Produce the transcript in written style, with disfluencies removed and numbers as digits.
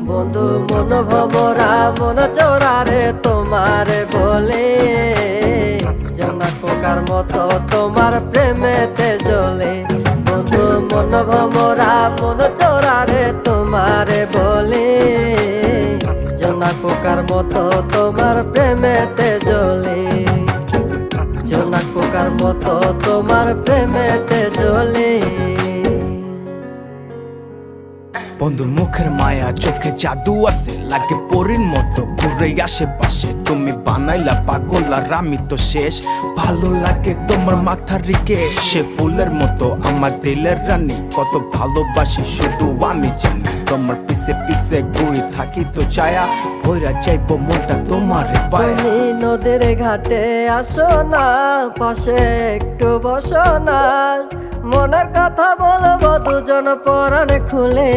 বন্ধু মন ভমরা মন চোরারে তোমারে বলে, জোনাক পোকার মতো তোমার প্রেমেতে জ্বলে। বন্ধু মন ভমরা মন চোরারে তোমারে বলে, জোনাক পোকার মতো তোমার প্রেমেতে জ্বলে। জোনাক পোকার মতো তোমার প্রেমেতে জ্বলে। বন্ধুর মুখের মায়া চোখে জাদু আছে, লাগে পরীর মতো ঘুরে আশেপাশে। তুমি বানাইলা পাগল আর আমি তো শেষ। ভালো লাগে তোমার মাথার রিকে, সে ফুলের মতো আমার দিলের রানী। কত ভালোবাসি শুধু আমি জানি, তোমার পিছে পিছে ঘুরে থাকি তো ছায়া। ভৈরা চাইবো মনটা তোমার পায়ে। তুমি নদীর ঘাটে আসো না, পাশে একটু বসো না, মনের কথা বলবো দুজন পরাণ খুলে।